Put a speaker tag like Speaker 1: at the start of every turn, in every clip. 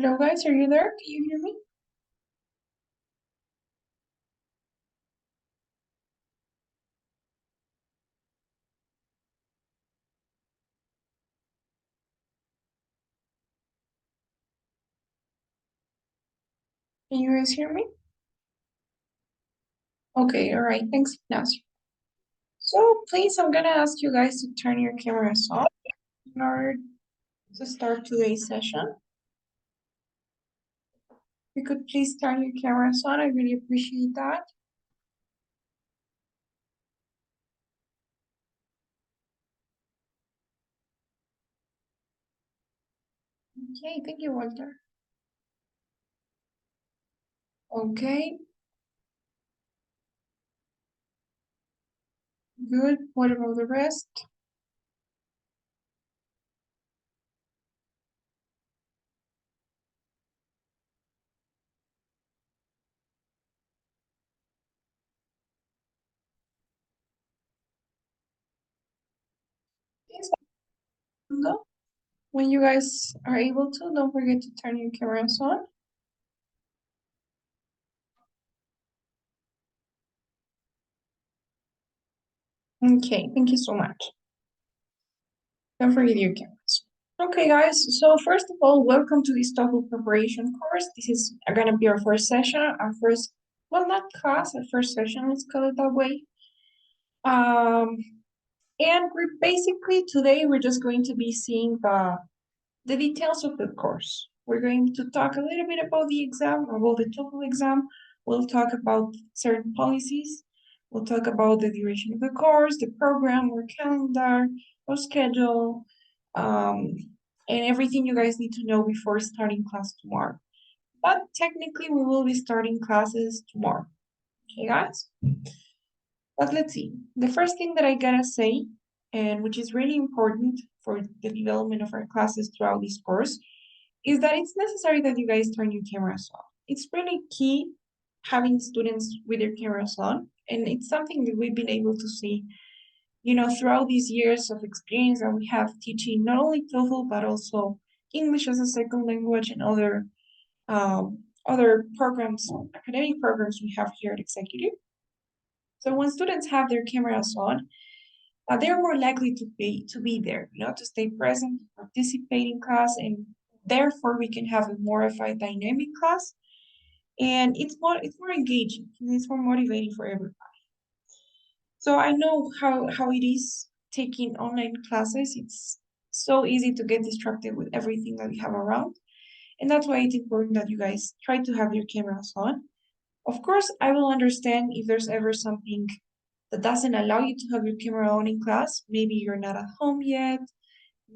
Speaker 1: Hello guys, are you there? Can you hear me? Can you guys hear me? Okay, all right, thanks, Ignacio. So please, I'm gonna ask you guys to turn your cameras on in order to start today's session. If you could please turn your cameras on, I really appreciate that. Okay, thank you, Walter. Okay, good. What about the rest? Yes, no. When you guys are able to, don't forget to turn your cameras on. Okay, thank you so much. Don't forget your cameras. Okay, guys, so first of all, welcome to this TOEFL preparation course. This is gonna be our first session, our first, well, not class, our first session, let's call it that way. And we're basically, today, we're just going to be seeing the details of the course. We're going to talk a little bit about the exam, about the TOEFL exam. We'll talk about certain policies. We'll talk about the duration of the course, the program, our calendar, our schedule, and everything you guys need to know before starting class tomorrow. But technically, we will be starting classes tomorrow. Okay, guys? But let's see. The first thing that I gotta say, and which is really important for the development of our classes throughout this course, is that it's necessary that you guys turn your cameras on. It's really key having students with their cameras on, and it's something that we've been able to see, throughout these years of experience that we have teaching not only TOEFL but also English as a second language and other programs, academic programs we have here at Executive. So when students have their cameras on, they're more likely to be there, to stay present, participate in class, and therefore we can have more of a dynamic class, and it's more engaging, and it's more motivating for everybody. So I know how it is taking online classes. It's so easy to get distracted with everything that we have around, and that's why it's important that you guys try to have your cameras on. Of course, I will understand if there's ever something that doesn't allow you to have your camera on in class. Maybe you're not at home yet.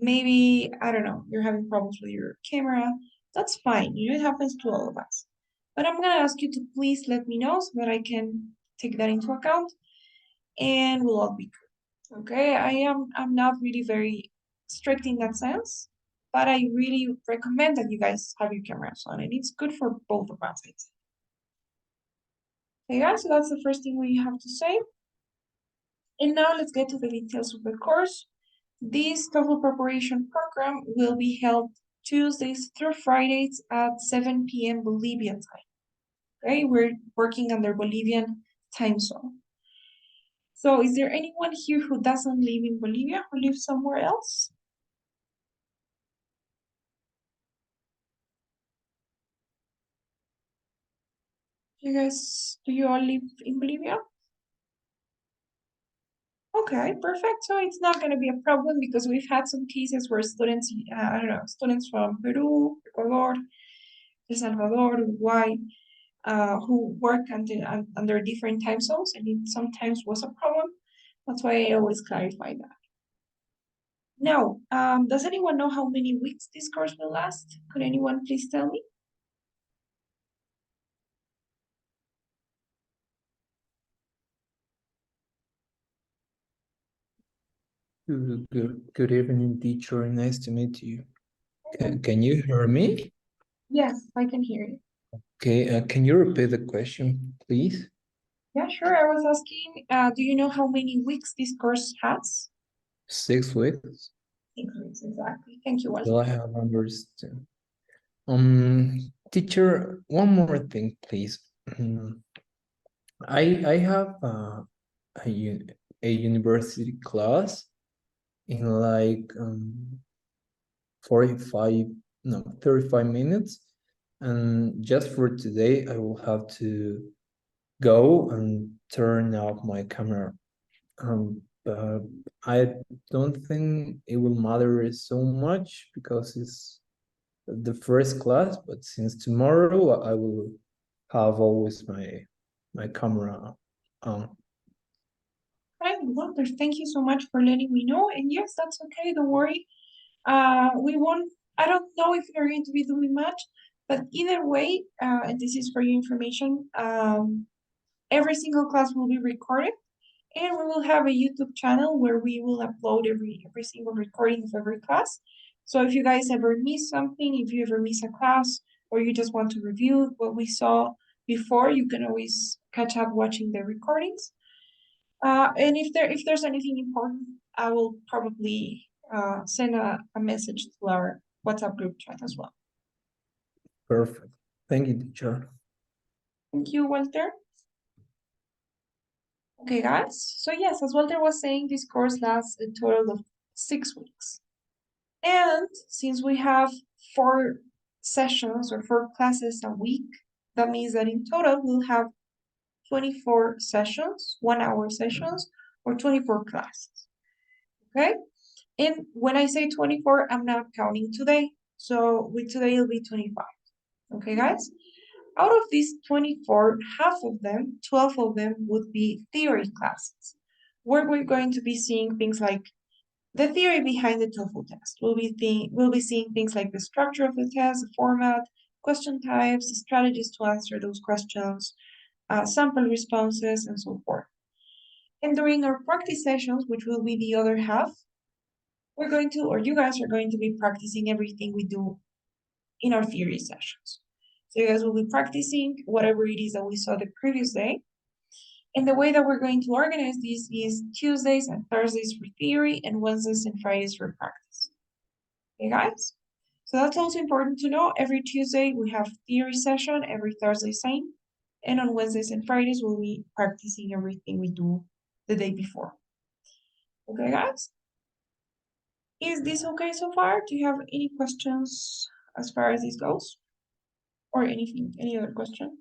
Speaker 1: Maybe, I don't know, you're having problems with your camera. That's fine. It happens to all of us. But I'm gonna ask you to please let me know so that I can take that into account and we'll all be good. Okay, I'm not really very strict in that sense, but I really recommend that you guys have your cameras on, and it's good for both of us, I'd say. Okay, guys, so that's the first thing we have to say. And now let's get to the details of the course. This TOEFL preparation program will be held Tuesdays through Fridays at 7 p.m. Bolivian time. Okay, we're working under Bolivian time zone. So is there anyone here who doesn't live in Bolivia, who lives somewhere else? Do you all live in Bolivia? Okay, perfect. So it's not going to be a problem because we've had some cases where students, I don't know, students from Peru, Ecuador, El Salvador, Uruguay, who work under different time zones, and it sometimes was a problem. That's why I always clarify that. Now, does anyone know how many weeks this course will last? Could anyone please tell me?
Speaker 2: Good evening, teacher. Nice to meet you. Can you hear me?
Speaker 1: Yes, I can hear you.
Speaker 2: Okay, can you repeat the question, please?
Speaker 1: Yeah, sure. I was asking, do you know how many weeks this course has?
Speaker 2: 6 weeks?
Speaker 1: 6 weeks, exactly. Thank you, Walter.
Speaker 2: Well, I have understood. Teacher, one more thing, please. I have a, a university class in like 45, no, 35 minutes. And just for today, I will have to go and turn off my camera. But I don't think it will matter so much because it's the first class, but since tomorrow I will have always my camera on.
Speaker 1: Right, Walter, thank you so much for letting me know. And yes, that's okay, don't worry. We won't, I don't know if we're going to be doing much, but either way, and this is for your information, every single class will be recorded, and we will have a YouTube channel where we will upload every single recording of every class. So if you guys ever miss something, if you ever miss a class, or you just want to review what we saw before, you can always catch up watching the recordings. And if there's anything important, I will probably send a message to our WhatsApp group chat as well.
Speaker 2: Perfect. Thank you, teacher.
Speaker 1: Thank you, Walter. Okay, guys. So yes, as Walter was saying, this course lasts a total of 6 weeks. And since we have 4 sessions or 4 classes a week, that means that in total we'll have 24 sessions, 1-hour sessions, or 24 classes. Okay? And when I say 24, I'm not counting today. So with today, it'll be 25. Okay, guys? Out of these 24, half of them, 12 of them, would be theory classes, where we're going to be seeing things like the theory behind the TOEFL test. We'll be seeing things like the structure of the test, the format, question types, the strategies to answer those questions, sample responses, and so forth. And during our practice sessions, which will be the other half, we're going to, or you guys are going to be practicing everything we do in our theory sessions. So you guys will be practicing whatever it is that we saw the previous day. And the way that we're going to organize this is Tuesdays and Thursdays for theory and Wednesdays and Fridays for practice. Okay, guys? So that's also important to know. Every Tuesday we have theory session, every Thursday same. And on Wednesdays and Fridays we'll be practicing everything we do the day before. Okay, guys? Is this okay so far? Do you have any questions as far as this goes? Or anything, any other question?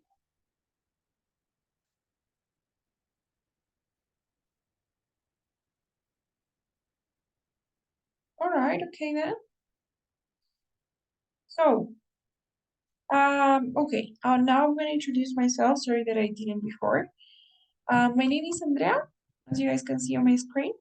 Speaker 1: All right, okay then. So, okay, now I'm gonna introduce myself. Sorry that I didn't before. My name is Andrea, as you guys can see on my screen.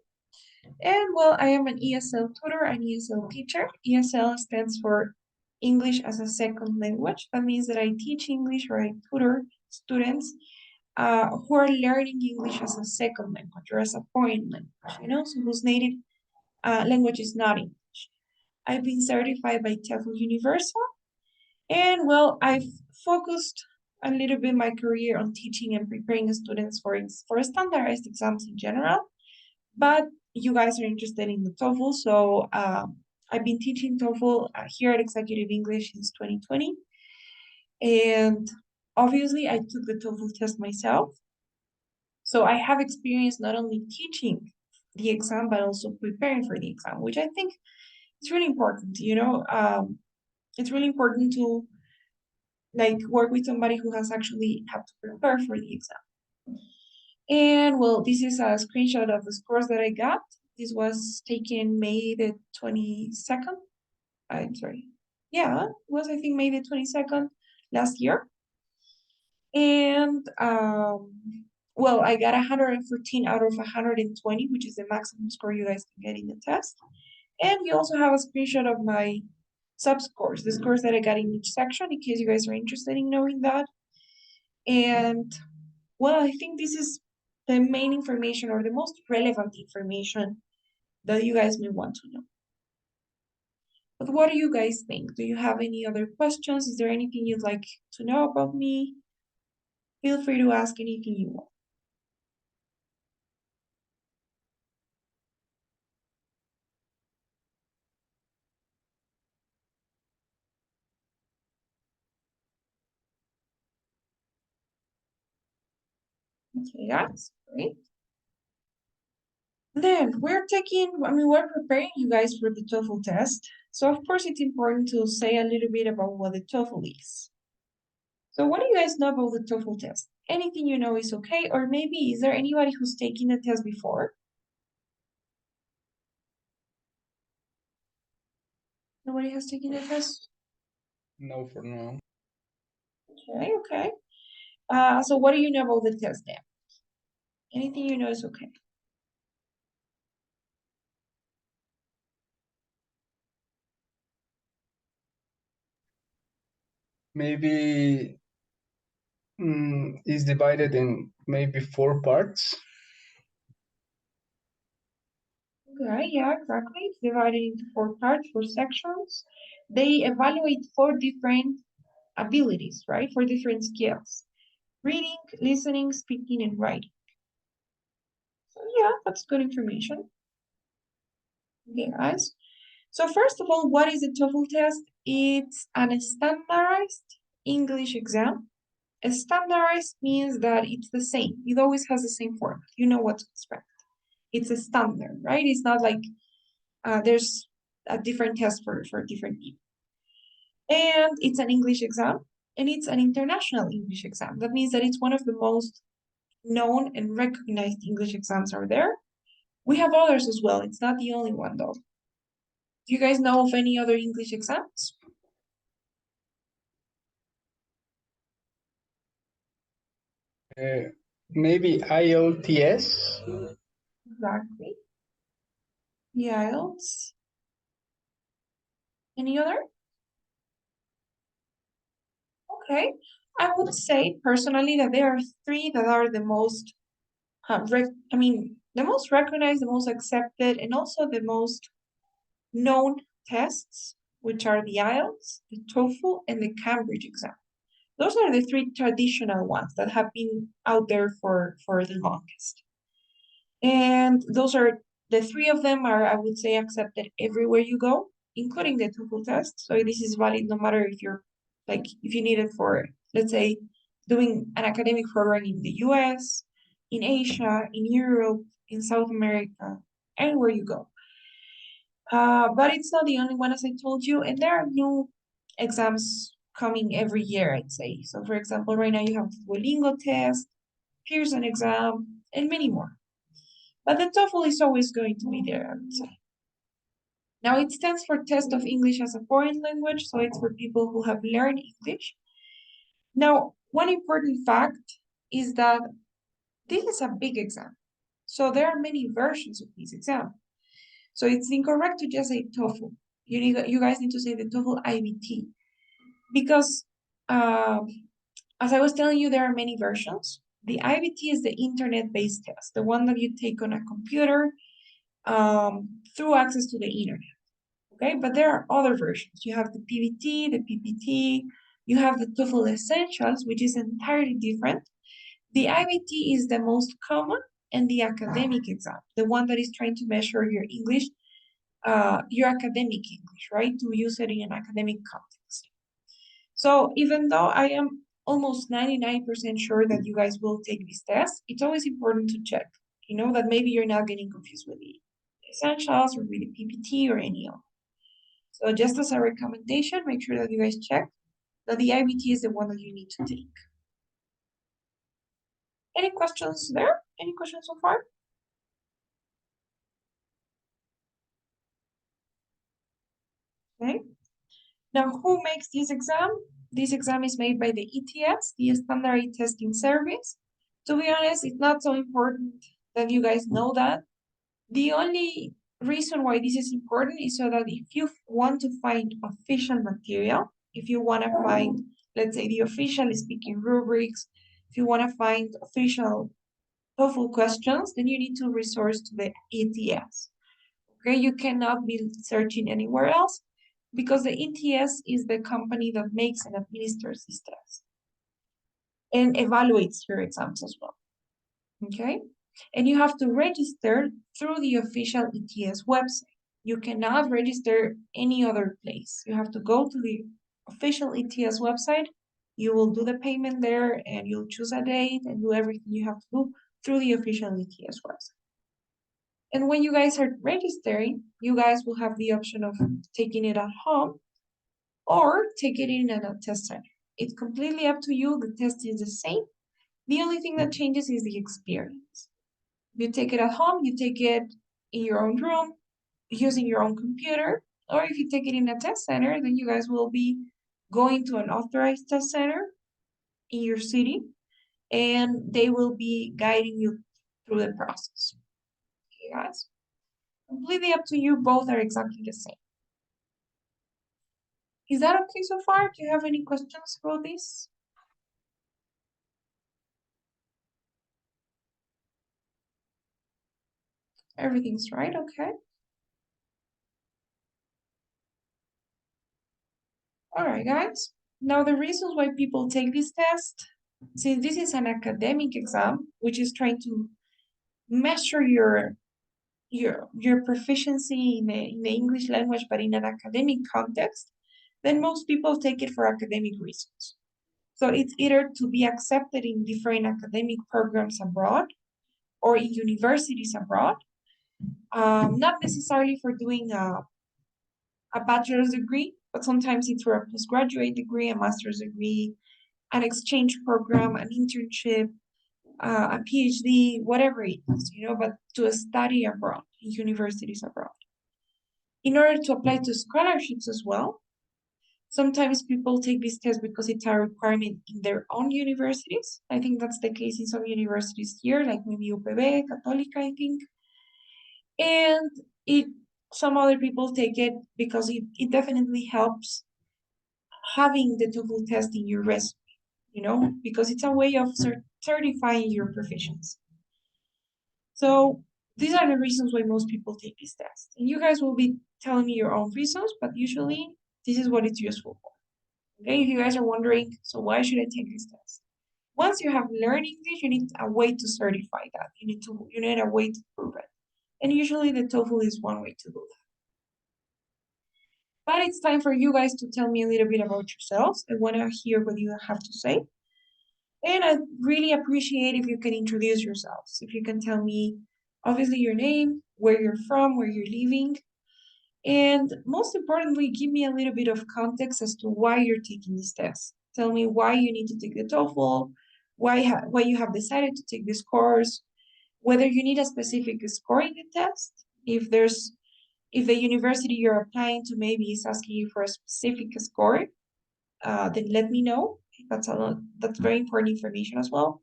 Speaker 1: And well, I am an ESL tutor, an ESL teacher. ESL stands for English as a Second Language. That means that I teach English or I tutor students who are learning English as a second language or as a foreign language, so whose native language is not English. I've been certified by TEFL Universal, and well, I've focused a little bit my career on teaching and preparing students for standardized exams in general, but you guys are interested in the TOEFL, so I've been teaching TOEFL here at Executive English since 2020, and obviously I took the TOEFL test myself, so I have experience not only teaching the exam, but also preparing for the exam, which I think is really important, it's really important to like work with somebody who has actually had to prepare for the exam. And well, this is a screenshot of the scores that I got. This was taken May the 22nd. I'm sorry. Yeah, it was I think May the 22nd last year. And well, I got 114 out of 120, which is the maximum score you guys can get in the test. And you also have a screenshot of my sub-scores, the scores that I got in each section, in case you guys are interested in knowing that. And well, I think this is the main information or the most relevant information that you guys may want to know. But what do you guys think? Do you have any other questions? Is there anything you'd like to know about me? Feel free to ask anything you want. Okay, that's great. Then we're preparing you guys for the TOEFL test. So of course it's important to say a little bit about what the TOEFL is. So what do you guys know about the TOEFL test? Anything you know is okay, or maybe is there anybody who's taken the test before? Nobody has taken the test?
Speaker 2: No, for now.
Speaker 1: Okay, okay. So what do you know about the test then? Anything you know is okay.
Speaker 3: Maybe is divided in maybe 4 parts.
Speaker 1: Okay, yeah, exactly. It's divided into 4 parts, 4 sections. They evaluate 4 different abilities, right? 4 different skills. Reading, listening, speaking, and writing. So yeah, that's good information. Okay, guys. So first of all, what is a TOEFL test? It's an standardized English exam. A standardized means that it's the same. It always has the same format. You know what to expect. It's a standard, right? It's not like there's a different test for different people. And it's an English exam, and it's an international English exam. That means that it's one of the most known and recognized English exams are there. We have others as well. It's not the only one though. Do you guys know of any other English exams?
Speaker 3: Maybe IELTS.
Speaker 1: Exactly. The IELTS. Any other? Okay. I would say personally that there are 3 that are the most, the most recognized, the most accepted, and also the most known tests, which are the IELTS, the TOEFL, and the Cambridge exam. Those are the 3 traditional ones that have been out there for the longest. And those are the 3 of them are, I would say, accepted everywhere you go, including the TOEFL test. So this is valid no matter if you're if you need it for, let's say, doing an academic program in the US, in Asia, in Europe, in South America, anywhere you go. But it's not the only one, as I told you, and there are new exams coming every year, I'd say. So, for example, right now you have the Duolingo test, Pearson exam, and many more. But the TOEFL is always going to be there, I would say. Now, it stands for Test of English as a Foreign Language, so it's for people who have learned English. Now, one important fact is that this is a big exam. So there are many versions of this exam. So it's incorrect to just say TOEFL. You guys need to say the TOEFL IBT because as I was telling you, there are many versions. The IBT is the internet-based test, the one that you take on a computer through access to the internet. Okay, but there are other versions. You have the PBT, the PPT, you have the TOEFL Essentials, which is entirely different. The IBT is the most common and the academic exam, the one that is trying to measure your academic English, right? To use it in an academic context. So even though I am almost 99% sure that you guys will take this test, it's always important to check, that maybe you're not getting confused with the essentials or with the PPT or any of. So just as a recommendation, make sure that you guys check that the IBT is the one that you need to take. Any questions there? Any questions so far? Okay. Now, who makes this exam? This exam is made by the ETS, the Standard Testing Service. To be honest, it's not so important that you guys know that. The only reason why this is important is so that if you want to find official material, if you want to find, let's say, the official speaking rubrics, if you want to find official TOEFL questions, then you need to resource to the ETS. Okay, you cannot be searching anywhere else because the ETS is the company that makes and administers these tests and evaluates your exams as well. Okay, and you have to register through the official ETS website. You cannot register any other place. You have to go to the official ETS website You will do the payment there and you'll choose a date and do everything you have to do through the official ETS website. And when you guys are registering, you guys will have the option of taking it at home or take it in at a test center. It's completely up to you. The test is the same. The only thing that changes is the experience. If you take it at home, you take it in your own room, using your own computer, or if you take it in a test center, then you guys will be going to an authorized test center in your city, and they will be guiding you through the process. Okay, guys? Completely up to you. Both are exactly the same. Is that okay so far? Do you have any questions about this? Everything's right, okay. All right, guys. Now the reasons why people take this test, since this is an academic exam, which is trying to measure your proficiency in the English language, but in an academic context, then most people take it for academic reasons. So it's either to be accepted in different academic programs abroad or in universities abroad, not necessarily for doing a bachelor's degree, but sometimes it's for a postgraduate degree, a master's degree, an exchange program, an internship, a PhD, whatever it is, but to study abroad, in universities abroad. In order to apply to scholarships as well, sometimes people take this test because it's a requirement in their own universities. I think that's the case in some universities here, like maybe UPB, Católica, I think. And some other people take it because it definitely helps having the TOEFL test in your resume, because it's a way of certifying your proficiency. So these are the reasons why most people take this test. And you guys will be telling me your own reasons, but usually this is what it's useful for. Okay, if you guys are wondering, so why should I take this test? Once you have learned English, you need a way to certify that. You need a way to prove it. And usually the TOEFL is one way to do that. But it's time for you guys to tell me a little bit about yourselves. I want to hear what you have to say. And I really appreciate if you can introduce yourselves. If you can tell me, obviously, your name, where you're from, where you're living, and most importantly, give me a little bit of context as to why you're taking this test. Tell me why you need to take the TOEFL, why you have decided to take this course, whether you need a specific score in the test, if the university you're applying to maybe is asking you for a specific score, then let me know. That's very important information as well.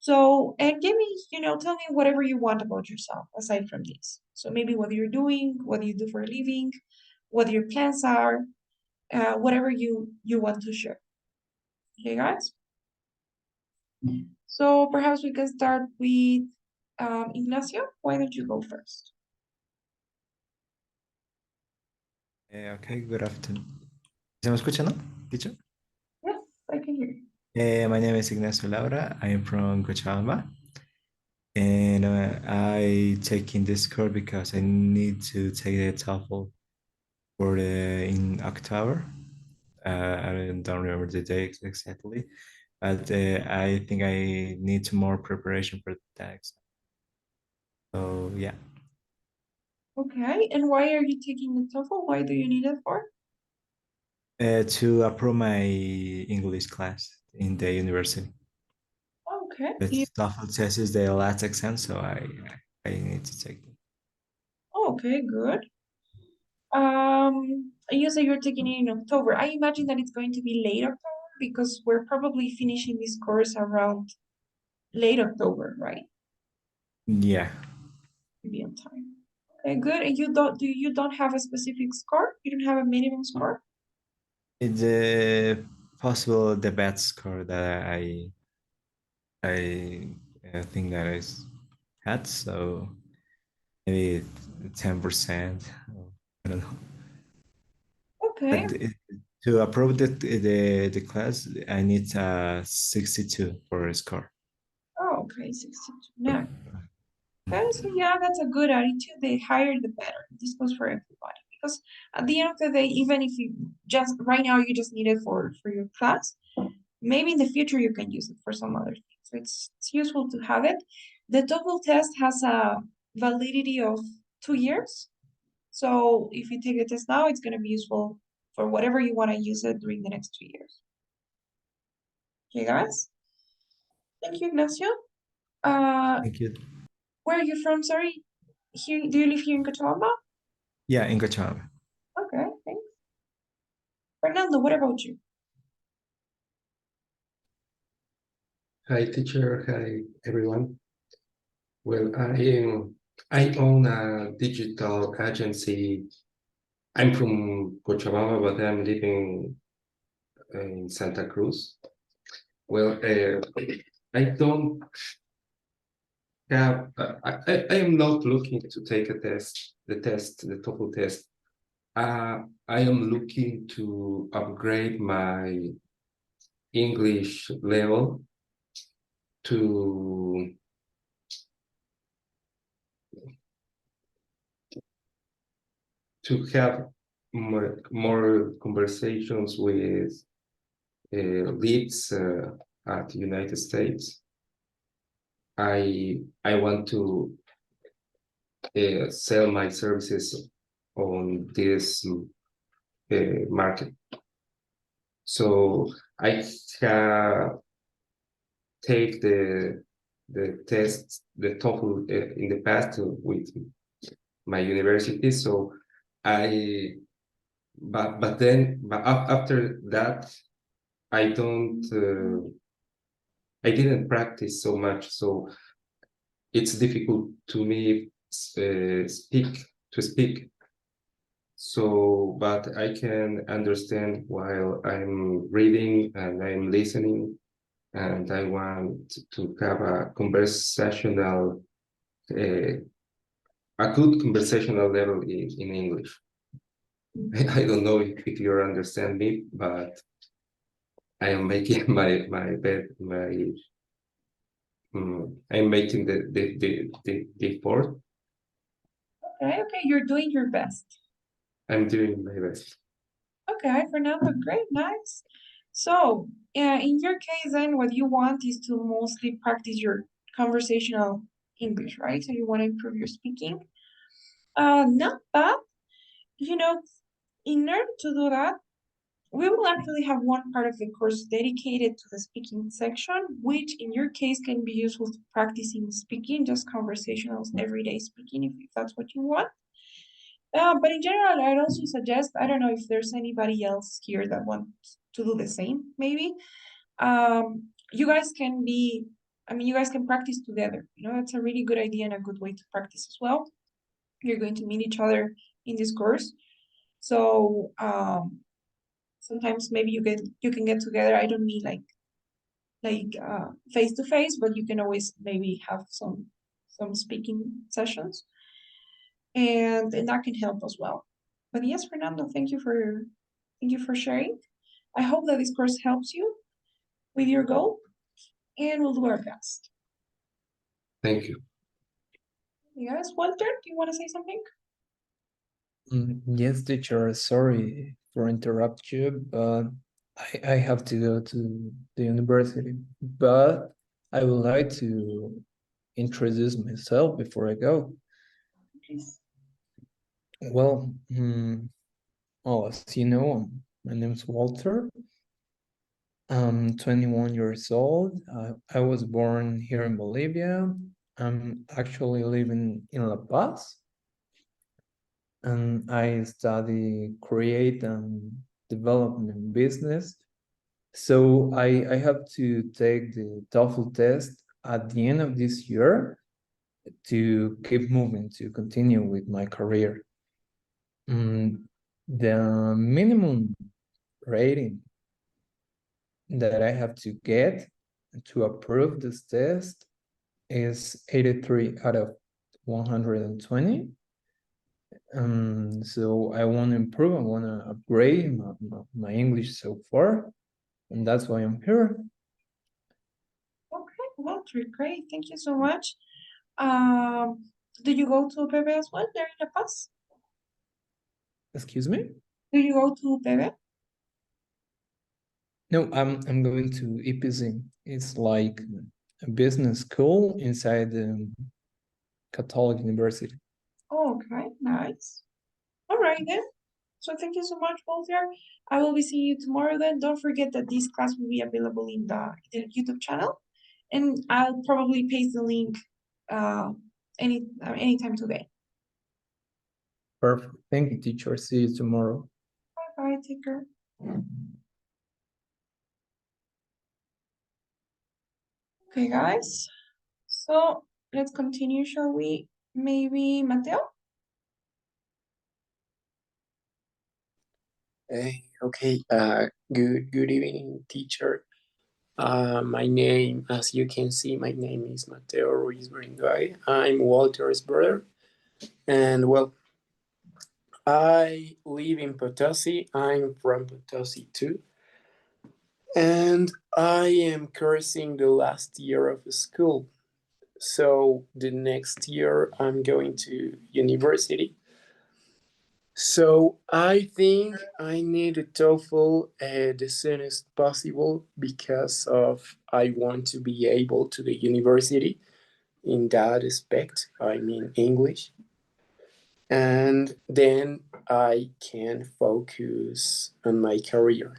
Speaker 1: So, and tell me whatever you want about yourself aside from this. So maybe what you're doing, what you do for a living, what your plans are, whatever you want to share. Okay, guys? So perhaps we can start with Ignacio. Why don't you go first?
Speaker 4: Okay, good afternoon. ¿Se me escucha, no? Dicho?
Speaker 1: Yes, I can hear you.
Speaker 4: My name is Ignacio Laura. I am from Cochabamba. And I taking this course because I need to take the TOEFL in October. I don't remember the date exactly, but I think I need more preparation for that exam. So yeah.
Speaker 1: Okay, and why are you taking the TOEFL? Why do you need it for?
Speaker 4: To approve my English class in the university.
Speaker 1: Okay.
Speaker 4: The TOEFL test is the last exam, so I need to take it.
Speaker 1: Okay, good. You say you're taking it in October. I imagine that it's going to be late October because we're probably finishing this course around late October, right?
Speaker 4: Yeah.
Speaker 1: To be on time. Okay, good. And you don't have a specific score? You don't have a minimum score?
Speaker 4: It's possible the best score that I think that I had, so maybe 10%. I don't know.
Speaker 1: Okay.
Speaker 4: But to approve the class, I need 62 for a score.
Speaker 1: Oh, okay, 62. Yeah. Okay, so yeah, that's a good attitude. The higher, the better. This goes for everybody because at the end of the day, even if you just right now you just need it for your class, maybe in the future you can use it for some other things. So it's useful to have it. The TOEFL test has a validity of 2 years. So if you take the test now, it's going to be useful for whatever you want to use it during the next 2 years. Okay, guys. Thank you, Ignacio.
Speaker 4: Thank you.
Speaker 1: Where are you from? Sorry. Here, do you live here in Cochabamba?
Speaker 4: Yeah, in Cochabamba.
Speaker 1: Okay, thanks. Fernando, what about you?
Speaker 5: Hi, teacher. Hi, everyone. Well, I own a digital agency. I'm from Cochabamba, but I'm living in Santa Cruz. Well, I don't have. I am not looking to take a test, the TOEFL test. I am looking to upgrade my English level to have more conversations with leads at the United States. I want to sell my services on this market. So I have take the test, the TOEFL in the past with my university. So but then after that, I didn't practice so much. So it's difficult to me to speak. So, but I can understand while I'm reading and I'm listening, and I want to have a conversational, a good conversational level in English. I don't know if you understand me, but I am making my bed, I'm making the effort.
Speaker 1: Okay, you're doing your best.
Speaker 5: I'm doing my best.
Speaker 1: Okay, Fernando, great, nice. So, in your case, then, what you want is to mostly practice your conversational English, right? So you want to improve your speaking. Not bad. You know, in order to do that, we will actually have one part of the course dedicated to the speaking section, which in your case can be useful to practicing speaking, just conversational, everyday speaking, if that's what you want. But in general, I'd also suggest, I don't know if there's anybody else here that wants to do the same, maybe. You guys can you guys can practice together. You know, it's a really good idea and a good way to practice as well. You're going to meet each other in this course. So sometimes maybe you can get together. I don't mean like face to face, but you can always maybe have some speaking sessions. And that can help as well. But yes, Fernando, thank you for sharing. I hope that this course helps you with your goal, and we'll do our best.
Speaker 5: Thank you.
Speaker 1: Yes, Walter, do you want to say something?
Speaker 2: Yes, teacher, sorry for interrupt you, but I have to go to the university. But I would like to introduce myself before I go.
Speaker 1: Please.
Speaker 2: Well, as you know, my name is Walter. I'm 21 years old. I was born here in Bolivia. I'm actually living in La Paz. And I study create and development business. So I have to take the TOEFL test at the end of this year to keep moving, to continue with my career. The minimum rating that I have to get to approve this test is 83 out of 120. So I want to improve, I want to upgrade my English so far, and that's why I'm here.
Speaker 1: Okay, Walter, great. Thank you so much. Did you go to Pepe as well there in La Paz?
Speaker 2: Excuse me?
Speaker 1: Do you go to PB?
Speaker 2: No, I'm going to EPZ. It's like a business school inside the Catholic University.
Speaker 1: Oh, okay, nice. All right then. So thank you so much, Walter. I will be seeing you tomorrow then. Don't forget that this class will be available in the YouTube channel, and I'll probably paste the link anytime today.
Speaker 2: Perfect. Thank you, teacher. See you tomorrow.
Speaker 1: Bye bye. Take care. Okay, guys. So let's continue, shall we? Maybe Mateo?
Speaker 6: Okay, good evening, teacher. My name, as you can see, my name is Mateo Ruiz Bringuay. I'm Walter's brother, and well, I live in Potosi. I'm from Potosi too, and I am cursing the last year of school. So the next year I'm going to university. So I think I need a TOEFL the soonest possible because of I want to be able to the university in that aspect. I mean English, and then I can focus on my career.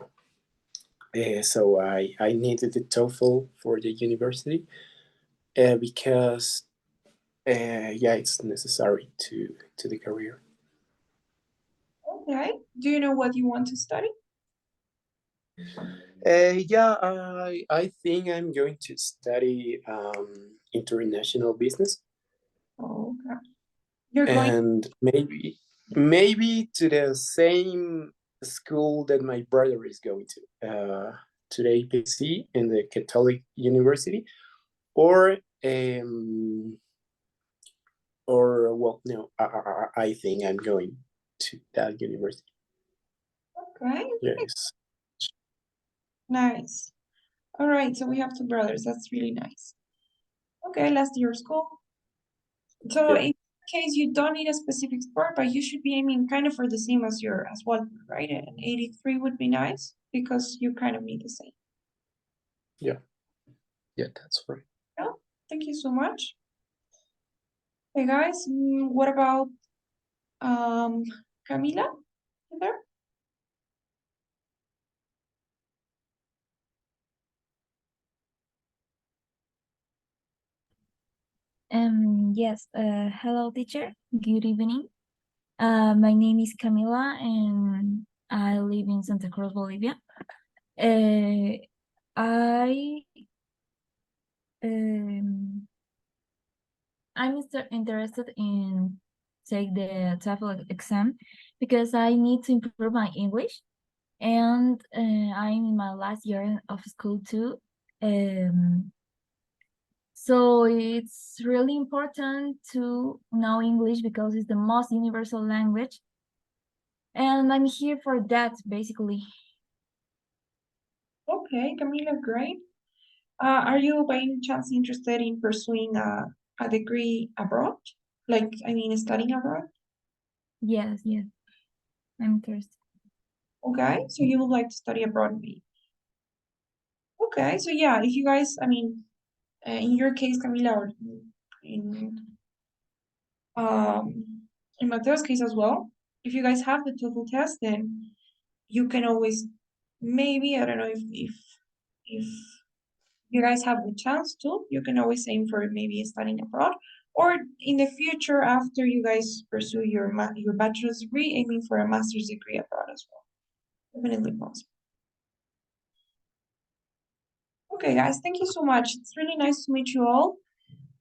Speaker 6: So I needed the TOEFL for the university because yeah, it's necessary to the career.
Speaker 1: Okay. Do you know what you want to study?
Speaker 6: Yeah, I think I'm going to study international business
Speaker 1: Okay. You're going
Speaker 6: and maybe to the same school that my brother is going to the APC in the Catholic University, or well, no, I think I'm going to that university.
Speaker 1: okay.
Speaker 6: Yes.
Speaker 1: Nice. All right, so we have two brothers. That's really nice. Okay, last year of school. So
Speaker 6: Yeah.
Speaker 1: in case you don't need a specific sport, but you should be aiming kind of for the same as Walter, right? An 83 would be nice because you kind of need the same.
Speaker 6: Yeah, that's right.
Speaker 1: Yeah, thank you so much. Hey guys, what about Camila? You there?
Speaker 7: Yes, hello teacher, good evening. My name is Camila and I live in Santa Cruz, Bolivia. I I'm interested in take the TOEFL exam because I need to improve my English, and I'm in my last year of school too. So it's really important to know English because it's the most universal language. And I'm here for that, basically.
Speaker 1: Okay, Camila, great. Are you by any chance interested in pursuing a degree abroad? Like, I mean, studying abroad?
Speaker 7: Yes, yes, I'm interested.
Speaker 1: Okay, so you would like to study abroad, maybe. Okay, so yeah, if you guys, I mean, in your case, Camila, or in um in Mateo's case as well, if you guys have the TOEFL test, then you can always maybe, I don't know if you guys have the chance to, you can always aim for maybe studying abroad, or in the future after you guys pursue your bachelor's degree, aiming for a master's degree abroad as well. Definitely possible. Okay, guys, thank you so much. It's really nice to meet you all.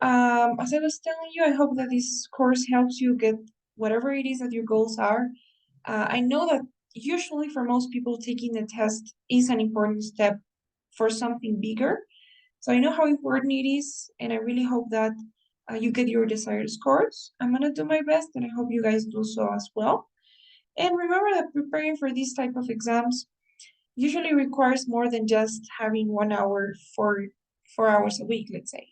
Speaker 1: As I was telling you, I hope that this course helps you get whatever it is that your goals are. I know that usually for most people, taking the test is an important step for something bigger. So I know how important it is, and I really hope that you get your desired scores. I'm gonna do my best, and I hope you guys do so as well. And remember that preparing for these type of exams usually requires more than just having 1 hour for 4 hours a week, let's say.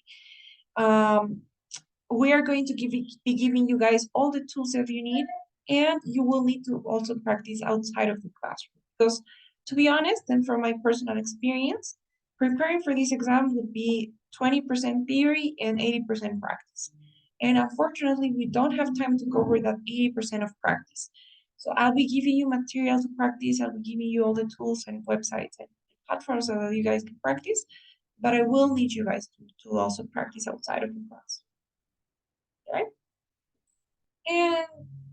Speaker 1: We are going to be giving you guys all the tools that you need and you will need to also practice outside of the classroom. Because to be honest, and from my personal experience, preparing for this exam would be 20% theory and 80% practice. And unfortunately, we don't have time to cover that 80% of practice. So I'll be giving you material to practice. I'll be giving you all the tools and websites and platforms so that you guys can practice. But I will need you guys to also practice outside of the class. Okay? And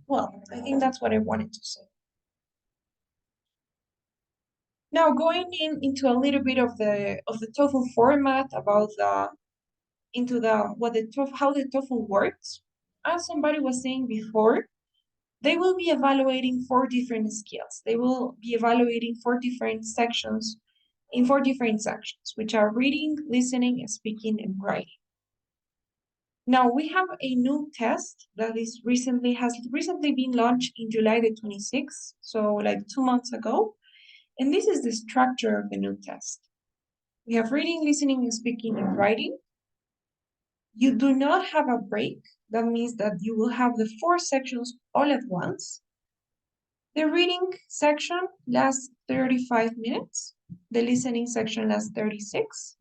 Speaker 1: well, I think that's what I wanted to say. Now going into a little bit of the TOEFL format about how the TOEFL works. As somebody was saying before, they will be evaluating 4 different skills. They will be evaluating 4 different sections in 4 different sections, which are reading, listening, speaking, and writing. Now we have a new test that has recently been launched in July the 26th, so like 2 months ago. And this is the structure of the new test. We have reading, listening, speaking, and writing. You do not have a break. That means that you will have the 4 sections all at once. The reading section lasts 35 minutes. The listening section lasts 36.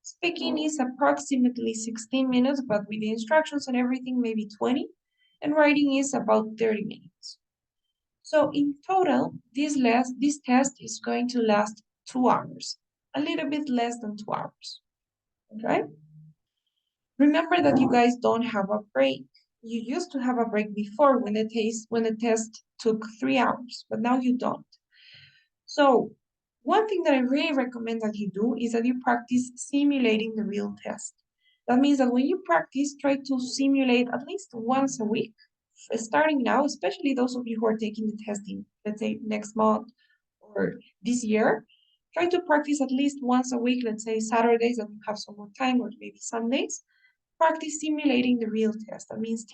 Speaker 1: Speaking is approximately 16 minutes, but with the instructions and everything, maybe 20. And writing is about 30 minutes. So in total, this test is going to last 2 hours, a little bit less than 2 hours, okay? Remember that you guys don't have a break. You used to have a break before when the test took 3 hours, but now you don't. So one thing that I really recommend that you do is that you practice simulating the real test. That means that when you practice, try to simulate at least once a week, starting now, especially those of you who are taking the test in, let's say, next month or this year. Try to practice at least once a week, let's say Saturdays that you have some more time, or maybe Sundays. Practice simulating the real test. That means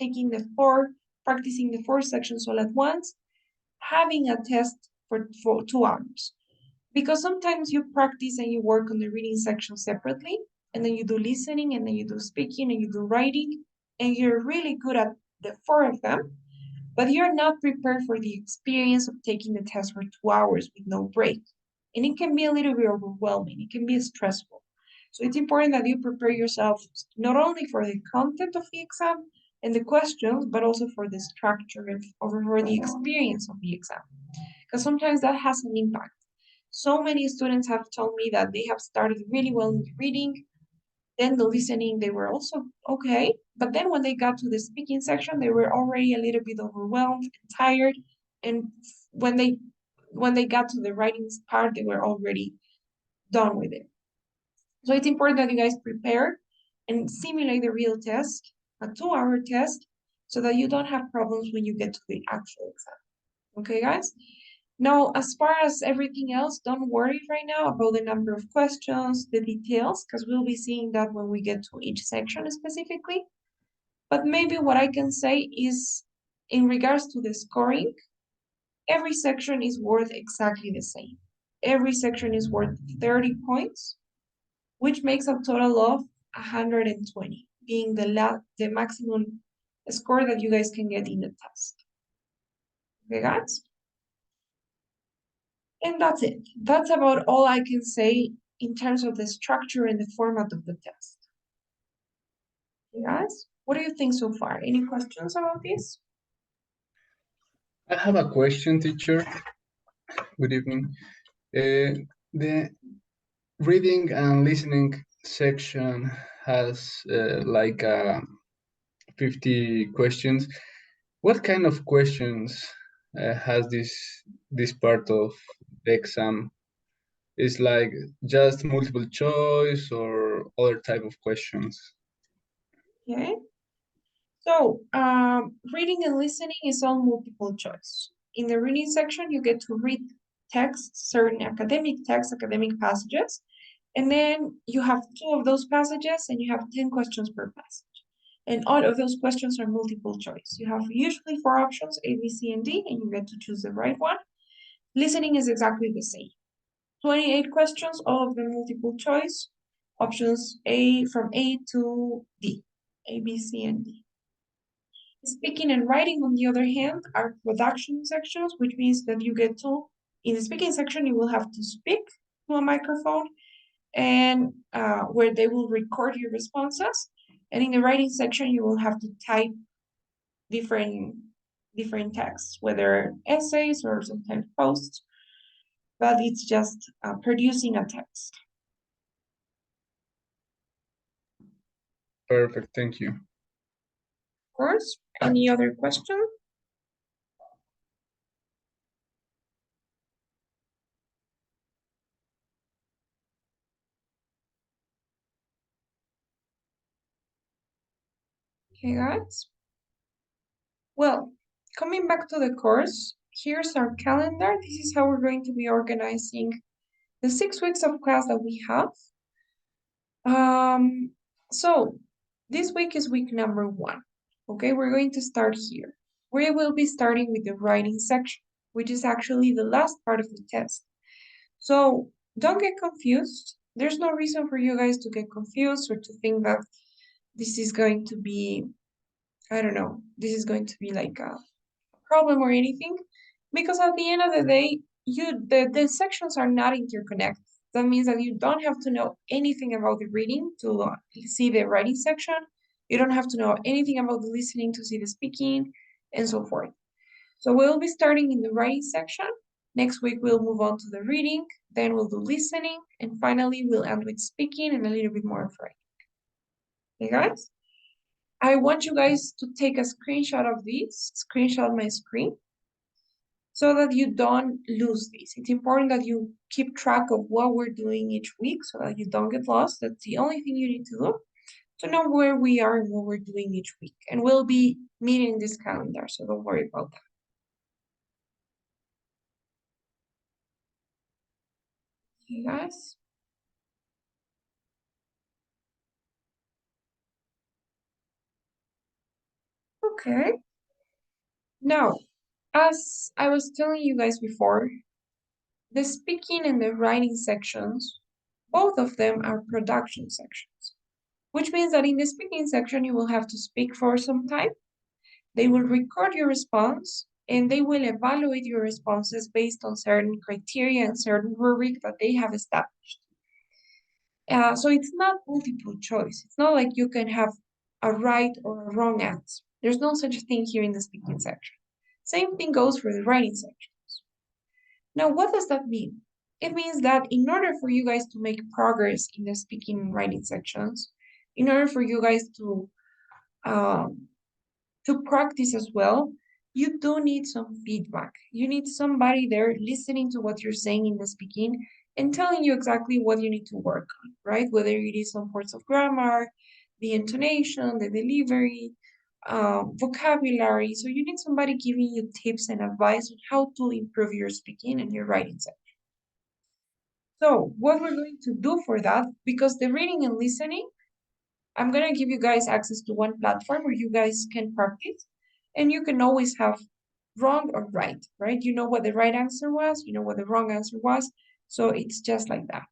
Speaker 1: practicing the 4 sections all at once, having a test for 2 hours. Because sometimes you practice and you work on the reading section separately, and then you do listening, and then you do speaking, and you do writing, and you're really good at the 4 of them, but you're not prepared for the experience of taking the test for 2 hours with no break. And it can be a little bit overwhelming. It can be stressful. So it's important that you prepare yourself not only for the content of the exam and the questions, but also for the structure and for the experience of the exam. Because sometimes that has an impact. So many students have told me that they have started really well in the reading, then the listening, they were also okay. But then when they got to the speaking section, they were already a little bit overwhelmed and tired. And when they got to the writing part, they were already done with it. So it's important that you guys prepare and simulate the real test, a 2-hour test, so that you don't have problems when you get to the actual exam. Okay, guys? Now, as far as everything else, don't worry right now about the number of questions, the details, because we'll be seeing that when we get to each section specifically. But maybe what I can say is, in regards to the scoring, every section is worth exactly the same. Every section is worth 30 points, which makes a total of 120, being the maximum score that you guys can get in the test. Okay, guys? And that's it. That's about all I can say in terms of the structure and the format of the test. Okay, guys, what do you think so far? Any questions about this?
Speaker 3: I have a question, teacher. Good evening. The reading and listening section has like 50 questions. What kind of questions has this part of the exam? Is like just multiple choice or other type of questions?
Speaker 1: Okay. So, reading and listening is all multiple choice. In the reading section, you get to read texts, certain academic texts, academic passages, and then you have 2 of those passages and you have 10 questions per passage. And all of those questions are multiple choice. You have usually 4 options, A, B, C, and D, and you get to choose the right one. Listening is exactly the same. 28 questions, all of them multiple choice. Options from A to D, A, B, C, and D. Speaking and writing, on the other hand, are production sections, which means that you get to, in the speaking section, you will have to speak to a microphone and where they will record your responses. And in the writing section, you will have to type different texts, whether essays or sometimes posts, but it's just producing a text.
Speaker 3: Perfect, thank you.
Speaker 1: Of course, any other question? Okay, guys. Well, coming back to the course, here's our calendar. This is how we're going to be organizing the 6 weeks of class that we have. So this week is week number 1. Okay, we're going to start here. We will be starting with the writing section, which is actually the last part of the test. So don't get confused. There's no reason for you guys to get confused or to think that this is going to be, I don't know, this is going to be like a problem or anything, because at the end of the day, the sections are not interconnected. That means that you don't have to know anything about the reading to see the writing section. You don't have to know anything about the listening to see the speaking, and so forth. So we'll be starting in the writing section. Next week, we'll move on to the reading, then we'll do listening, and finally, we'll end with speaking and a little bit more of writing. Okay, guys? I want you guys to take a screenshot of this, screenshot my screen, so that you don't lose this. It's important that you keep track of what we're doing each week so that you don't get lost. That's the only thing you need to do to know where we are and what we're doing each week. And we'll be meeting this calendar, so don't worry about that. Okay, guys? Okay. Now, as I was telling you guys before, the speaking and the writing sections, both of them are production sections, which means that in the speaking section, you will have to speak for some time. They will record your response and they will evaluate your responses based on certain criteria and certain rubric that they have established. So it's not multiple choice. It's not like you can have a right or a wrong answer. There's no such thing here in the speaking section. Same thing goes for the writing sections. Now, what does that mean? It means that in order for you guys to make progress in the speaking and writing sections, in order for you guys to practice as well, you do need some feedback. You need somebody there listening to what you're saying in the speaking and telling you exactly what you need to work on, right? Whether it is some parts of grammar, the intonation, the delivery, vocabulary. So you need somebody giving you tips and advice on how to improve your speaking and your writing section. So what we're going to do for that, because the reading and listening, I'm going to give you guys access to one platform where you guys can practice, and you can always have wrong or right? You know what the right answer was, you know what the wrong answer was, so it's just like that.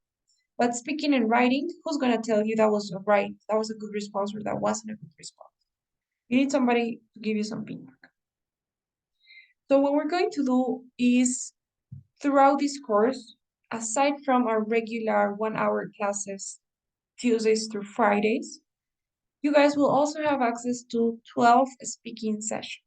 Speaker 1: But speaking and writing, who's going to tell you that was right, that was a good response, or that wasn't a good response? You need somebody to give you some feedback. So what we're going to do is, throughout this course, aside from our regular 1-hour classes, Tuesdays through Fridays, you guys will also have access to 12 speaking sessions.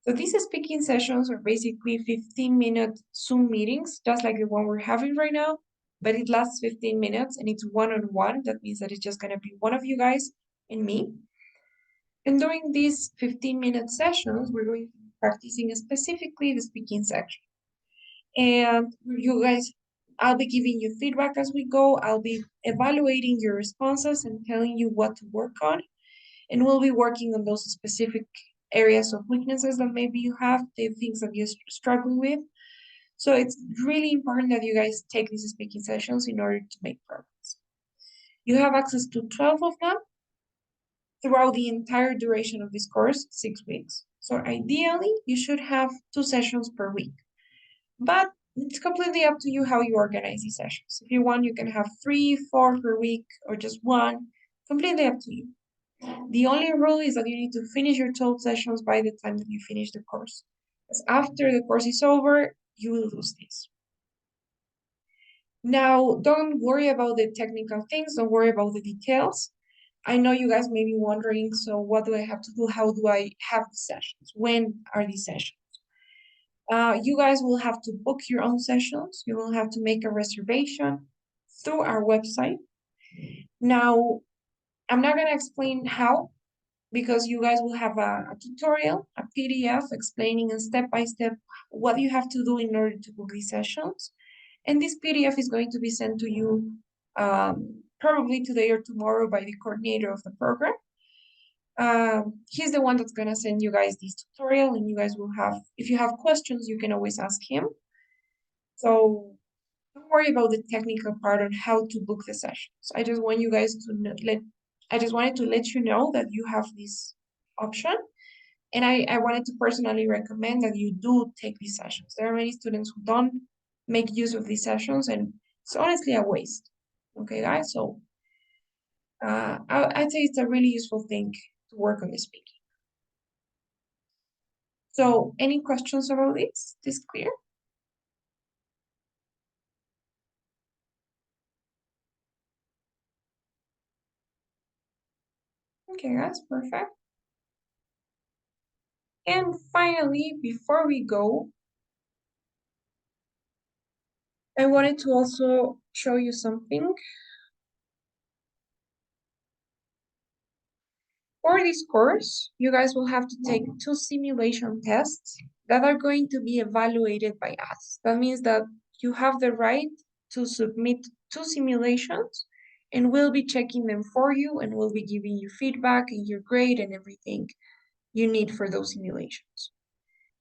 Speaker 1: So these speaking sessions are basically 15-minute Zoom meetings, just like the one we're having right now, but it lasts 15 minutes and it's one-on-one. That means that it's just going to be one of you guys and me. And during these 15-minute sessions, we're going to be practicing specifically the speaking section. And you guys, I'll be giving you feedback as we go. I'll be evaluating your responses and telling you what to work on. And we'll be working on those specific areas of weaknesses that maybe you have, the things that you're struggling with. So it's really important that you guys take these speaking sessions in order to make progress. You have access to 12 of them throughout the entire duration of this course, 6 weeks. So ideally, you should have 2 sessions per week. But it's completely up to you how you organize these sessions. If you want, you can have 3, 4 per week, or just 1. Completely up to you. The only rule is that you need to finish your 12 sessions by the time that you finish the course. Because after the course is over, you will lose this. Now, don't worry about the technical things, don't worry about the details. I know you guys may be wondering, so what do I have to do? How do I have the sessions? When are these sessions? You guys will have to book your own sessions. You will have to make a reservation through our website. Now, I'm not gonna explain how, because you guys will have a tutorial, a PDF explaining step by step what you have to do in order to book these sessions. And this PDF is going to be sent to you probably today or tomorrow by the coordinator of the program. He's the one that's gonna send you guys this tutorial, and you guys will have, if you have questions, you can always ask him. So don't worry about the technical part on how to book the sessions. I just want you guys to I just wanted to let you know that you have this option. And I wanted to personally recommend that you do take these sessions. There are many students who don't make use of these sessions, and it's honestly a waste. Okay, guys? So I'd say it's a really useful thing to work on the speaking. So any questions about this? Is this clear? Okay, guys, perfect. And finally, before we go, I wanted to also show you something. For this course, you guys will have to take 2 simulation tests that are going to be evaluated by us. That means that you have the right to submit 2 simulations, and we'll be checking them for you, and we'll be giving you feedback and your grade and everything you need for those simulations.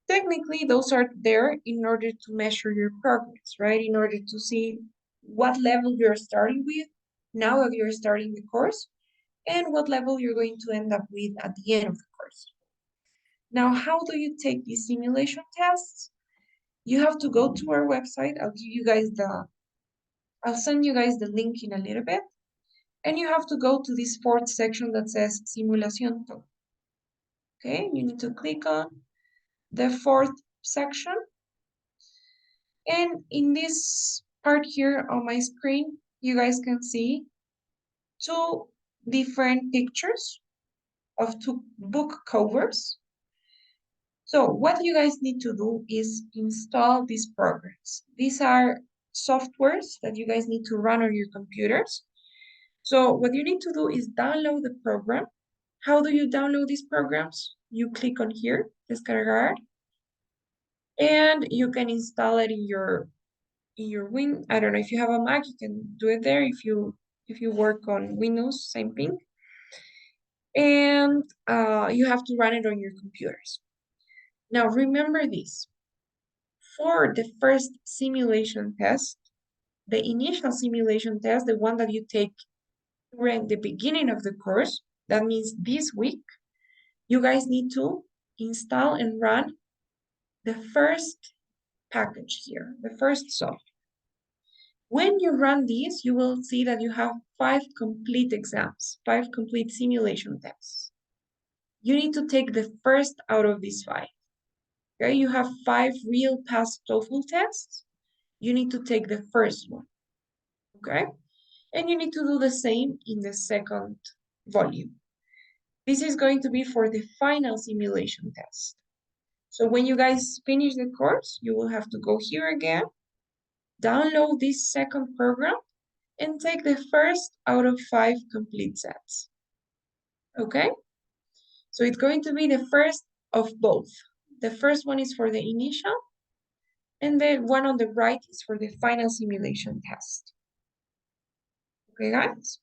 Speaker 1: Technically, those are there in order to measure your progress, right? In order to see what level you're starting with now that you're starting the course, and what level you're going to end up with at the end of the course. Now, how do you take these simulation tests? You have to go to our website. I'll send you guys the link in a little bit. And you have to go to this 4th section that says Simulación Todo. Okay, you need to click on the 4th section. And in this part here on my screen, you guys can see 2 different pictures of 2 book covers. So what you guys need to do is install these programs. These are softwares that you guys need to run on your computers. So what you need to do is download the program. How do you download these programs? You click on here, descargar, and you can install it in your I don't know, if you have a Mac, you can do it there. If you work on Windows, same thing. And you have to run it on your computers. Now remember this. For the first simulation test, the initial simulation test, the one that you take during the beginning of the course, that means this week, you guys need to install and run the first package here, the first software. When you run these, you will see that you have 5 complete exams, 5 complete simulation tests. You need to take the first out of these 5. Okay, you have 5 real past TOEFL tests. You need to take the first one. Okay, and you need to do the same in the second volume. This is going to be for the final simulation test. So when you guys finish the course, you will have to go here again, download this second program, and take the first out of 5 complete sets. Okay? So it's going to be the first of both. The first one is for the initial, and the one on the right is for the final simulation test. Okay, guys?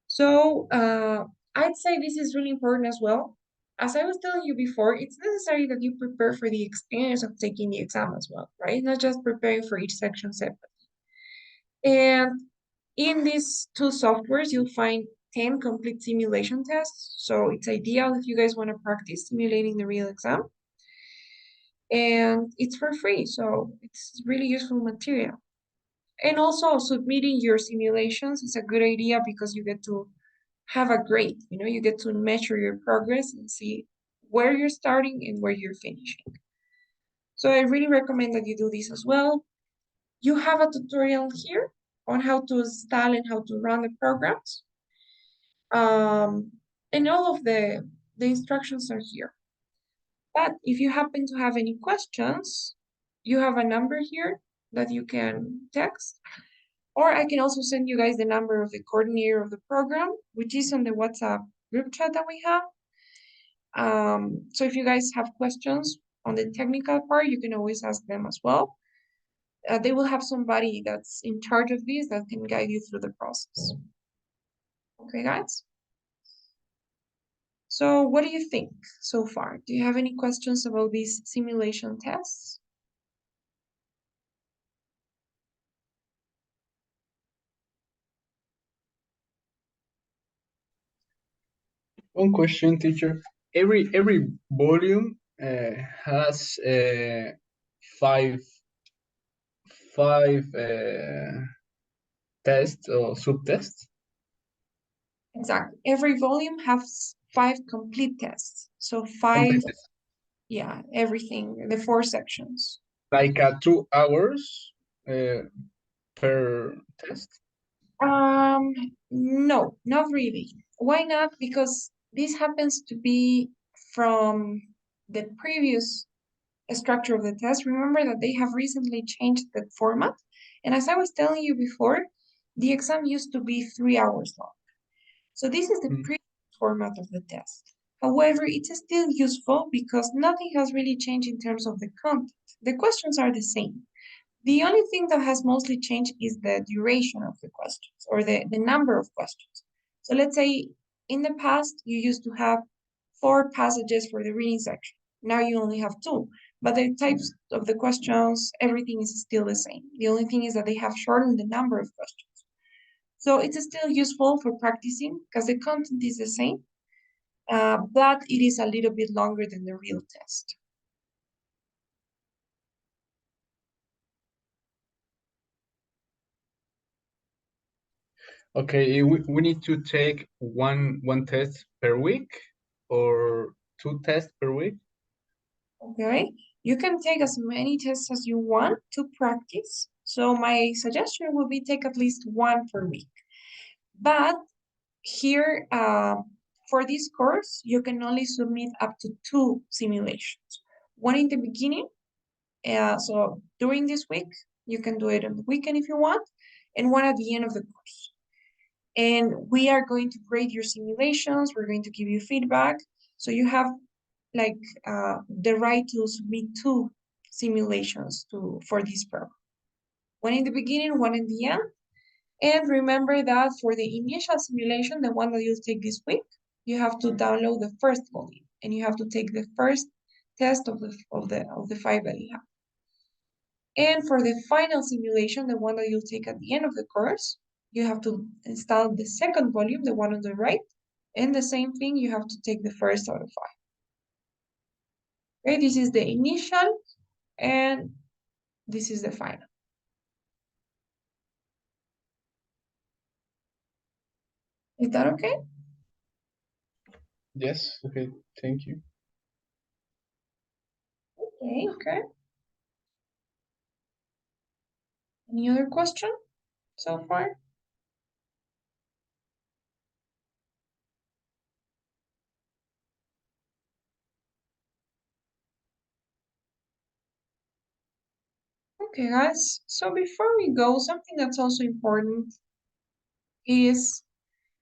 Speaker 1: So I'd say this is really important as well. As I was telling you before, it's necessary that you prepare for the experience of taking the exam as well, right? Not just preparing for each section separately. And in these 2 softwares, you'll find 10 complete simulation tests. So it's ideal if you guys want to practice simulating the real exam. And it's for free, so it's really useful material. And also submitting your simulations is a good idea because you get to have a grade. You know, you get to measure your progress and see where you're starting and where you're finishing. So I really recommend that you do this as well. You have a tutorial here on how to install and how to run the programs. And all of the instructions are here. But if you happen to have any questions, you have a number here that you can text. Or I can also send you guys the number of the coordinator of the program, which is on the WhatsApp group chat that we have. So if you guys have questions on the technical part, you can always ask them as well. They will have somebody that's in charge of this that can guide you through the process. Okay, guys? So what do you think so far? Do you have any questions about these simulation tests?
Speaker 3: One question, teacher. Every volume has five tests or subtests.
Speaker 1: Exactly. Every volume has 5 complete tests. So 5,
Speaker 3: Complete.
Speaker 1: yeah, everything, the 4 sections.
Speaker 3: Like 2 hours per test.
Speaker 1: No, not really. Why not? Because this happens to be from the previous structure of the test. Remember that they have recently changed the format. And as I was telling you before, the exam used to be 3 hours long. So this is the previous format of the test. However, it's still useful because nothing has really changed in terms of the content. The questions are the same. The only thing that has mostly changed is the duration of the questions or the number of questions. So let's say in the past, you used to have 4 passages for the reading section. Now you only have 2, but the types of the questions, everything is still the same. The only thing is that they have shortened the number of questions. So it's still useful for practicing because the content is the same, but it is a little bit longer than the real test.
Speaker 3: Okay, we need to take one test per week or 2 tests per week?
Speaker 1: Okay, you can take as many tests as you want to practice. So my suggestion would be take at least 1 per week. But here, for this course, you can only submit up to 2 simulations. One in the beginning, so during this week, you can do it on the weekend if you want, and one at the end of the course. And we are going to grade your simulations, we're going to give you feedback, so you have like the right to submit 2 simulations for this program. One in the beginning, one in the end. And remember that for the initial simulation, the one that you'll take this week, you have to download the first volume and you have to take the first test of the 5 that you have. And for the final simulation, the one that you'll take at the end of the course, you have to install the second volume, the one on the right, and the same thing, you have to take the first out of 5. Okay, this is the initial, and this is the final. Is that okay?
Speaker 3: Yes, okay, thank you.
Speaker 1: Okay. Any other question so far? Okay, guys, so before we go, something that's also important is,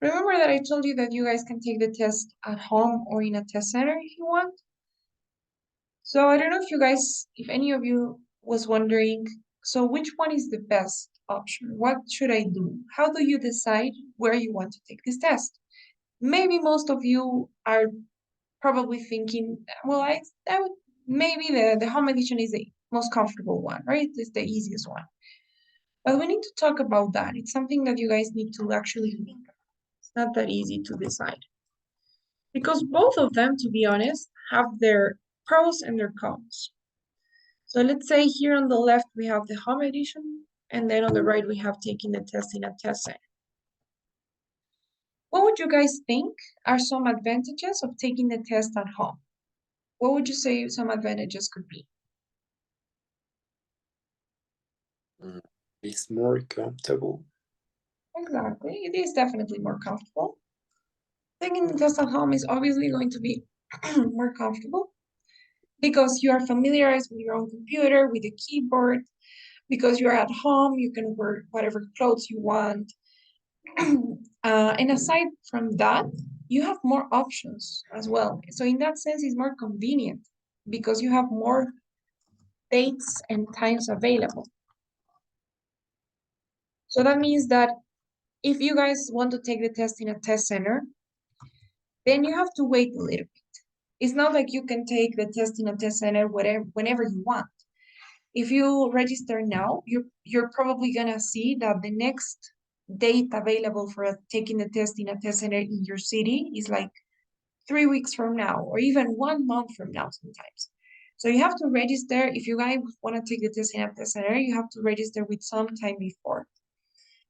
Speaker 1: remember that I told you that you guys can take the test at home or in a test center if you want? So I don't know if any of you was wondering, so which one is the best option? What should I do? How do you decide where you want to take this test? Maybe most of you are probably thinking, well, maybe the home edition is the most comfortable one, right? It's the easiest one. But we need to talk about that. It's something that you guys need to actually think about. It's not that easy to decide. Because both of them, to be honest, have their pros and their cons. So let's say here on the left, we have the home edition, and then on the right, we have taking the test in a test center. What would you guys think are some advantages of taking the test at home? What would you say some advantages could be?
Speaker 6: It's more comfortable.
Speaker 1: Exactly. It is definitely more comfortable. Taking the test at home is obviously going to be more comfortable because you are familiarized with your own computer, with the keyboard, because you're at home, you can wear whatever clothes you want. And aside from that, you have more options as well. So in that sense, it's more convenient because you have more dates and times available. So that means that if you guys want to take the test in a test center, then you have to wait a little bit. It's not like you can take the test in a test center whenever you want. If you register now, you're probably gonna see that the next date available for taking the test in a test center in your city is like 3 weeks from now, or even 1 month from now sometimes. So you have to register. If you guys want to take the test in a test center, you have to register with some time before.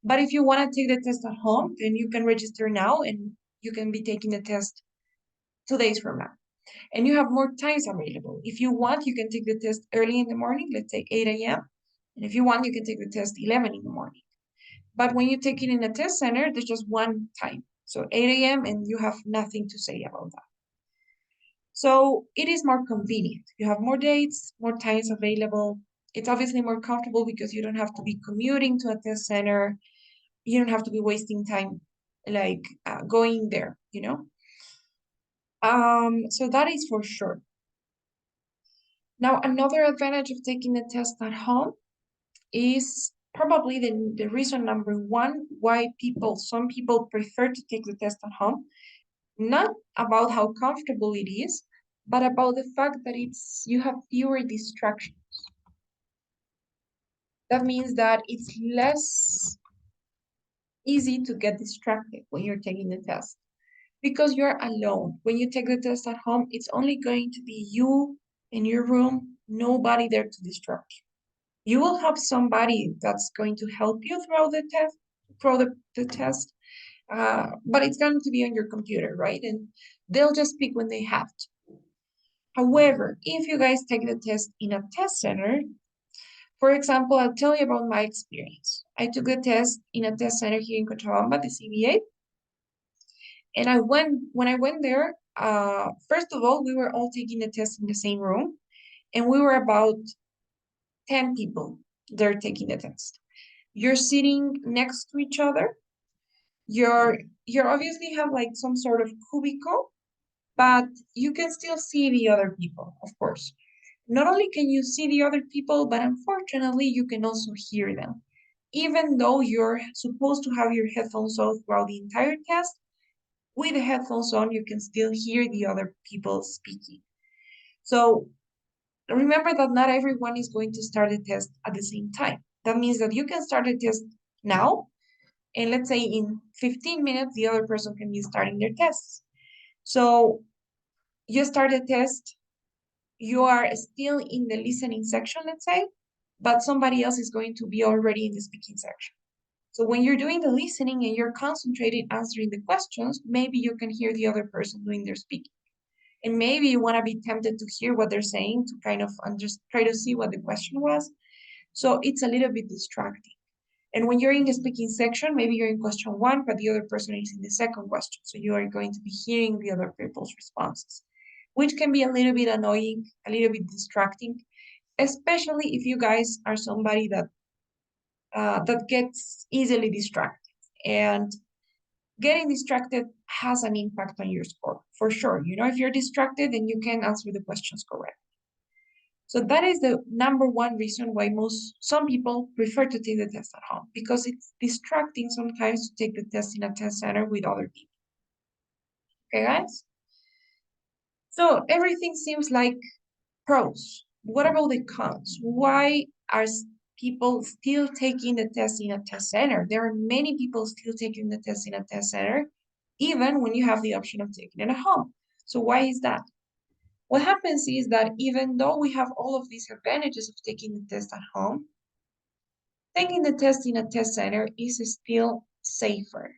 Speaker 1: But if you want to take the test at home, then you can register now and you can be taking the test 2 days from now. And you have more times available. If you want, you can take the test early in the morning, let's say 8 a.m. And if you want, you can take the test 11 in the morning. But when you take it in a test center, there's just one time. So 8 a.m. and you have nothing to say about that. So it is more convenient. You have more dates, more times available. It's obviously more comfortable because you don't have to be commuting to a test center. You don't have to be wasting time like going there, you know? So that is for sure. Now, another advantage of taking the test at home is probably the reason number one why some people prefer to take the test at home, not about how comfortable it is, but about the fact that you have fewer distractions. That means that it's less easy to get distracted when you're taking the test because you're alone. When you take the test at home, it's only going to be you in your room, nobody there to distract you. You will have somebody that's going to help you throughout the test, but it's going to be on your computer, right? And they'll just speak when they have to. However, if you guys take the test in a test center, for example, I'll tell you about my experience. I took the test in a test center here in Cochabamba, the CBA. And when I went there, first of all, we were all taking the test in the same room, and we were about 10 people there taking the test. You're sitting next to each other. You obviously have like some sort of cubicle, but you can still see the other people, of course. Not only can you see the other people, but unfortunately, you can also hear them. Even though you're supposed to have your headphones on throughout the entire test, with the headphones on, you can still hear the other people speaking. So remember that not everyone is going to start the test at the same time. That means that you can start the test now, and let's say in 15 minutes, the other person can be starting their tests. So you start the test, you are still in the listening section, let's say, but somebody else is going to be already in the speaking section. So when you're doing the listening and you're concentrated answering the questions, maybe you can hear the other person doing their speaking. And maybe you want to be tempted to hear what they're saying to kind of try to see what the question was. So it's a little bit distracting. And when you're in the speaking section, maybe you're in question one, but the other person is in the second question. So you are going to be hearing the other people's responses, which can be a little bit annoying, a little bit distracting, especially if you guys are somebody that gets easily distracted. And getting distracted has an impact on your score, for sure. You know, if you're distracted, then you can answer the questions correctly. So that is the number one reason why some people prefer to take the test at home, because it's distracting sometimes to take the test in a test center with other people. Okay, guys? So everything seems like pros. What about the cons? Why are people still taking the test in a test center? There are many people still taking the test in a test center, even when you have the option of taking it at home. So why is that? What happens is that even though we have all of these advantages of taking the test at home, taking the test in a test center is still safer.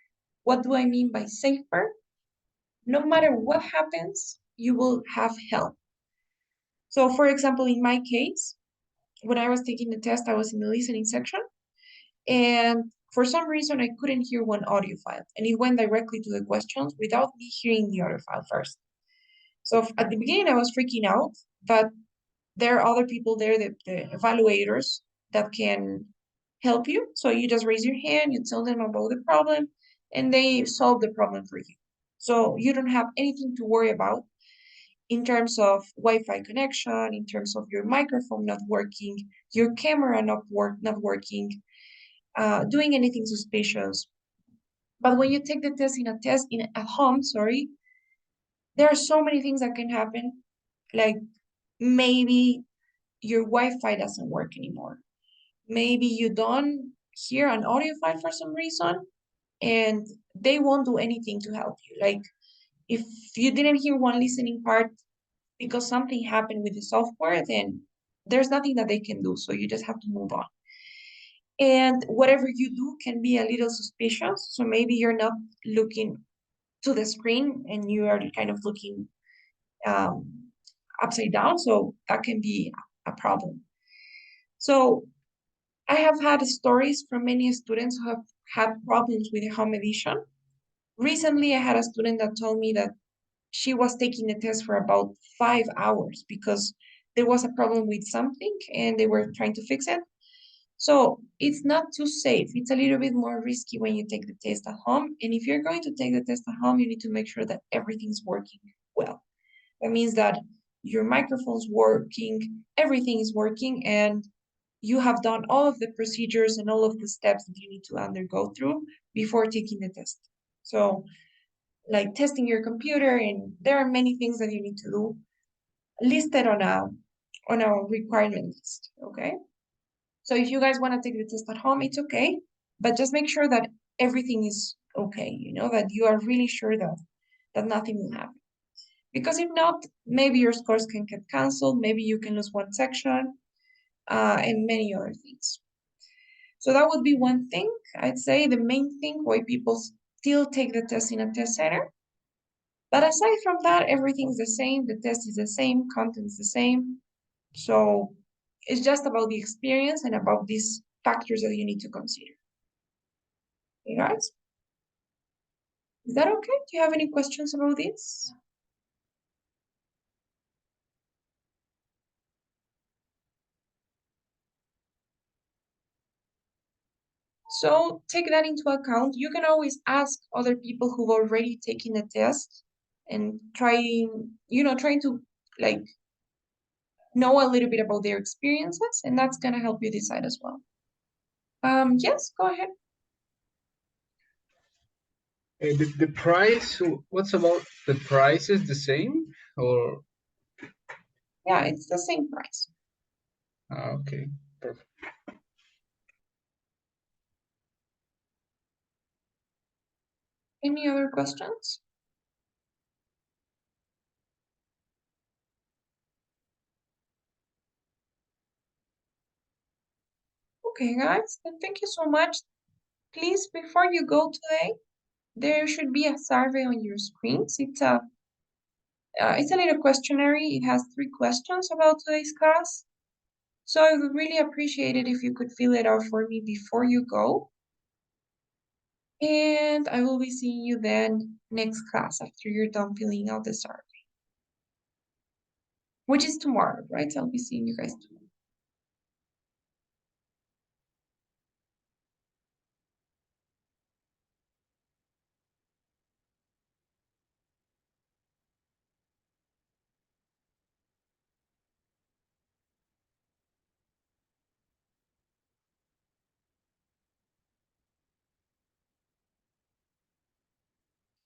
Speaker 1: What do I mean by safer? No matter what happens, you will have help. So for example, in my case, when I was taking the test, I was in the listening section, and for some reason I couldn't hear one audio file, and it went directly to the questions without me hearing the audio file first. So at the beginning I was freaking out, but there are other people there, the evaluators, that can help you. So you just raise your hand, you tell them about the problem, and they solve the problem for you. So you don't have anything to worry about in terms of Wi-Fi connection, in terms of your microphone not working, your camera not working, doing anything suspicious. But when you take the test at home, sorry, there are so many things that can happen. Like maybe your Wi-Fi doesn't work anymore. Maybe you don't hear an audio file for some reason, and they won't do anything to help you. Like if you didn't hear one listening part because something happened with the software, then there's nothing that they can do. So you just have to move on. And whatever you do can be a little suspicious. So maybe you're not looking to the screen and you are kind of looking upside down. So that can be a problem. So I have had stories from many students who have had problems with the home edition. Recently, I had a student that told me that she was taking the test for about 5 hours because there was a problem with something and they were trying to fix it. So it's not too safe. It's a little bit more risky when you take the test at home. And if you're going to take the test at home, you need to make sure that everything's working well. That means that your microphone's working, everything is working, and you have done all of the procedures and all of the steps that you need to undergo through before taking the test. So like testing your computer, and there are many things that you need to do listed on a requirement list, okay? So if you guys want to take the test at home, it's okay, but just make sure that everything is okay, that you are really sure that nothing will happen. Because if not, maybe your scores can get canceled, maybe you can lose one section, and many other things. So that would be one thing. I'd say the main thing why people still take the test in a test center. But aside from that, everything's the same. The test is the same, content's the same. So it's just about the experience and about these factors that you need to consider. Okay, guys? Is that okay? Do you have any questions about this? So take that into account. You can always ask other people who've already taken the test and trying to like know a little bit about their experiences, and that's gonna help you decide as well. Yes, go ahead.
Speaker 3: The price, what's about the price is the same or?
Speaker 1: Yeah, it's the same price.
Speaker 3: Okay, perfect.
Speaker 1: Any other questions? Okay, guys, then thank you so much. Please, before you go today, there should be a survey on your screens. It's a little questionnaire. It has 3 questions about today's class. So I would really appreciate it if you could fill it out for me before you go. And I will be seeing you then next class after you're done filling out the survey. Which is tomorrow, right? So I'll be seeing you guys tomorrow.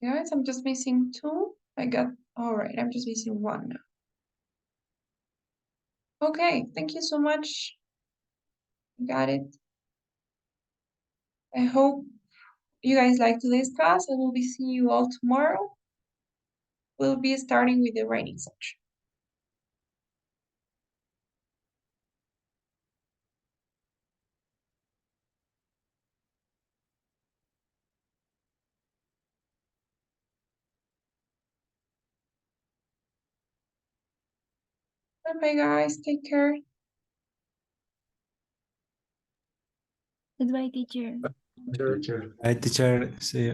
Speaker 1: Guys, I'm just missing 2. All right, I'm just missing 1 now. Okay, thank you so much. Got it. I hope you guys like today's class. I will be seeing you all tomorrow. We'll be starting with the writing section. Bye-bye, guys. Take care.
Speaker 7: Goodbye, teacher.
Speaker 5: Teacher.
Speaker 4: Hi, teacher. See you.